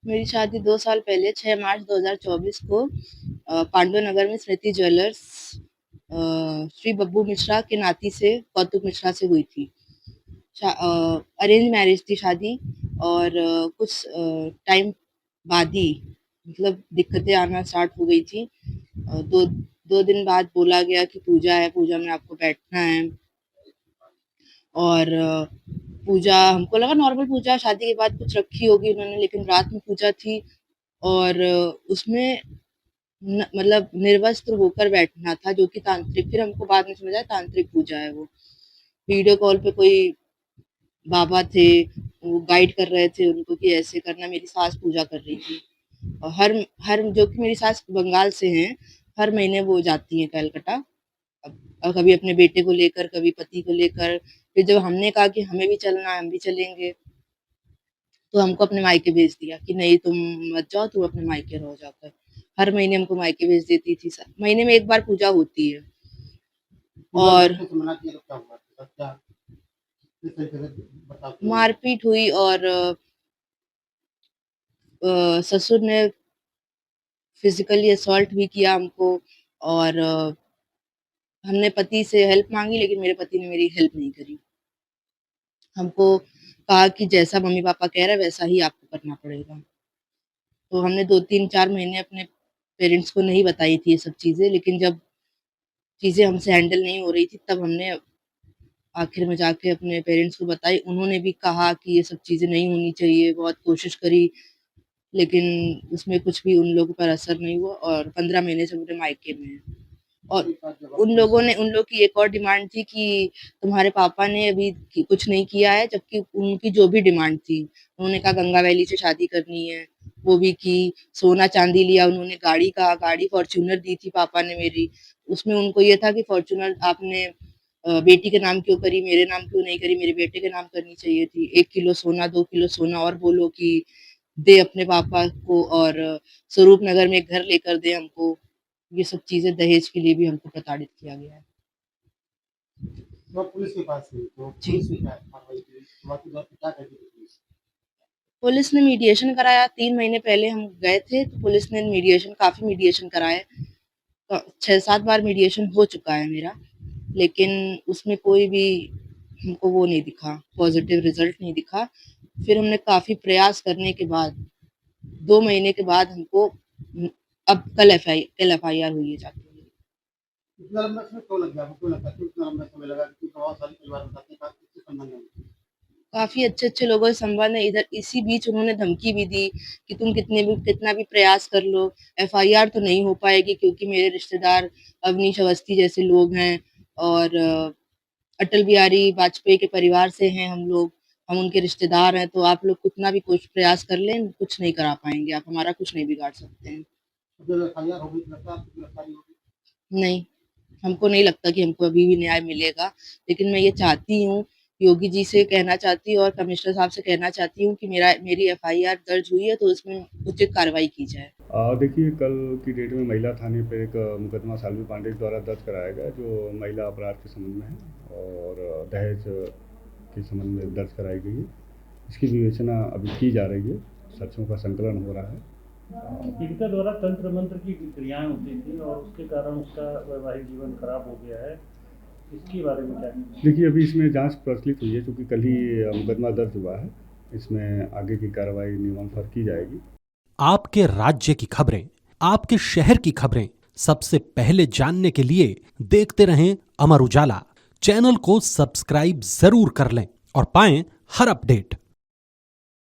मेरी शादी 2 साल पहले 6 मार्च 2024 को पांडुनगर में स्मृति ज्वेलर्स श्री बब्बू मिश्रा के नाती से कौतुक मिश्रा से हुई थी। अरेंज मैरिज थी शादी और कुछ टाइम बाद ही मतलब दिक्कतें आना स्टार्ट हो गई थी। 2 दिन बाद बोला गया कि पूजा है, पूजा में आपको बैठना है और पूजा हमको लगा नॉर्मल पूजा शादी के बाद कुछ रखी होगी उन्होंने, लेकिन रात में पूजा थी और उसमें मतलब निर्वस्त्र होकर बैठना था, जो कि तांत्रिक, फिर हमको बाद में समझ आया तांत्रिक पूजा है वो। वीडियो कॉल पे कोई बाबा थे, वो गाइड कर रहे थे उनको कि ऐसे करना। मेरी सास पूजा कर रही थी और हर हर जो कि मेरी सास बंगाल से हैं, हर महीने वो जाती हैं कलकत्ता। कभी अपने बेटे को लेकर, कभी पति को लेकर। फिर जब हमने कहा कि हमें भी चलना है, हम भी चलेंगे, तो हमको अपने मायके भेज दिया कि नहीं तुम मत जाओ, तुम अपने मायके रहो जाकर। हर महीने हमको मायके भेज देती थी। महीने में एक बार पूजा होती है और मारपीट हुई और ससुर ने फिजिकली असॉल्ट भी किया हमको और हमने पति से हेल्प मांगी, लेकिन मेरे पति ने मेरी हेल्प नहीं करी। हमको कहा कि जैसा मम्मी पापा कह रहे हैं वैसा ही आपको करना पड़ेगा। तो हमने 2-3-4 महीने अपने पेरेंट्स को नहीं बताई थी ये सब चीज़ें, लेकिन जब चीज़ें हमसे हैंडल नहीं हो रही थी तब हमने आखिर में जाके अपने पेरेंट्स को बताई। उन्होंने भी कहा कि ये सब चीज़ें नहीं होनी चाहिए, बहुत कोशिश करी, लेकिन उसमें कुछ भी उन लोगों पर असर नहीं हुआ और 15 महीने से मेरे मायके में हैं। और उन लोग की एक और डिमांड थी कि तुम्हारे पापा ने अभी कुछ नहीं किया है, जबकि उनकी जो भी डिमांड थी, उन्होंने कहा गंगा वैली से शादी करनी है, वो भी की। सोना चांदी लिया उन्होंने, गाड़ी कहा, गाड़ी फॉर्च्यूनर दी थी पापा ने मेरी। उसमें उनको ये था कि फॉर्च्यूनर आपने बेटी के नाम क्यों करी, मेरे नाम क्यों नहीं करी, मेरे बेटे के नाम करनी चाहिए थी। 1 किलो सोना, 2 किलो सोना और बोलो कि दे अपने पापा को और स्वरूप नगर में एक घर लेकर दे हमको। ये सब चीज़ें दहेज के लिए भी हमको प्रताड़ित किया गया है। तो पुलिस के पास गई, तो जी। पुलिस ने क्या कार्रवाई की? शुरुआती दौर पे क्या कहती थी पुलिस? पुलिस ने मीडिएशन कराया। 3 महीने पहले हम गए थे, तो पुलिस ने काफ़ी मीडिएशन कराए। 6-7 बार मीडिएशन हो चुका है मेरा, लेकिन उसमें कोई भी हमको वो नहीं दिखा, पॉज़िटिव रिज़ल्ट नहीं दिखा। फिर हमने काफ़ी प्रयास करने के बाद 2 महीने के बाद हमको अब कल एफआईआर हुई है जाके। इतना लंबा समय क्यों लग गया? आपको क्यों लगता है कि इतना लंबा समय लगा? क्योंकि बहुत सारे परिवार बताते हैं कि आपके संबंध में। काफ़ी अच्छे-अच्छे लोगों से संबंध है। इधर इसी बीच उन्होंने धमकी भी दी कि तुम कितना भी प्रयास कर लो, एफआईआर तो नहीं हो पाएगी, क्योंकि मेरे रिश्तेदार अवनीश अवस्थी जैसे लोग हैं और अटल बिहारी वाजपेयी के परिवार से हैं हम लोग, हम उनके रिश्तेदार हैं, तो आप लोग कितना भी कुछ प्रयास कर लें, कुछ नहीं करा पाएँगे, आप हमारा कुछ नहीं बिगाड़ सकते हैं। जब एफआईआर हो गई तो लगता है आपकी गिरफ्तारी होगी? नहीं, हमको नहीं लगता कि हमको अभी भी न्याय मिलेगा, लेकिन मैं ये चाहती हूँ, योगी जी से कहना चाहती हूँ और कमिश्नर साहब से कहना चाहती हूँ कि मेरी एफआईआर दर्ज हुई है, तो उसमें उचित कार्रवाई की जाए। देखिए, कल की डेट में महिला थाने पे एक मुकदमा शाल्वी पांडे द्वारा दर्ज कराया गया, जो महिला अपराध के संबंध में है और दहेज के संबंध में दर्ज कराई गई है। इसकी विवेचना अभी की जा रही है, साक्ष्यों का संकलन हो रहा है। पीड़िता द्वारा तंत्र मंत्र की क्रियाएं होती थी और उसके कारण उसका वैवाहिक जीवन खराब हो गया है, इसके बारे में क्या? देखिए, अभी इसमें जांच प्रचलित हुई है, क्योंकि कल ही मुकदमा दर्ज हुआ है। इसमें आगे की कार्रवाई नियमानुसार की जाएगी। आपके राज्य की खबरें, आपके शहर की खबरें सबसे पहले जानने के लिए देखते रहें अमर उजाला। चैनल को सब्सक्राइब जरूर कर लें और पाएं हर अपडेट।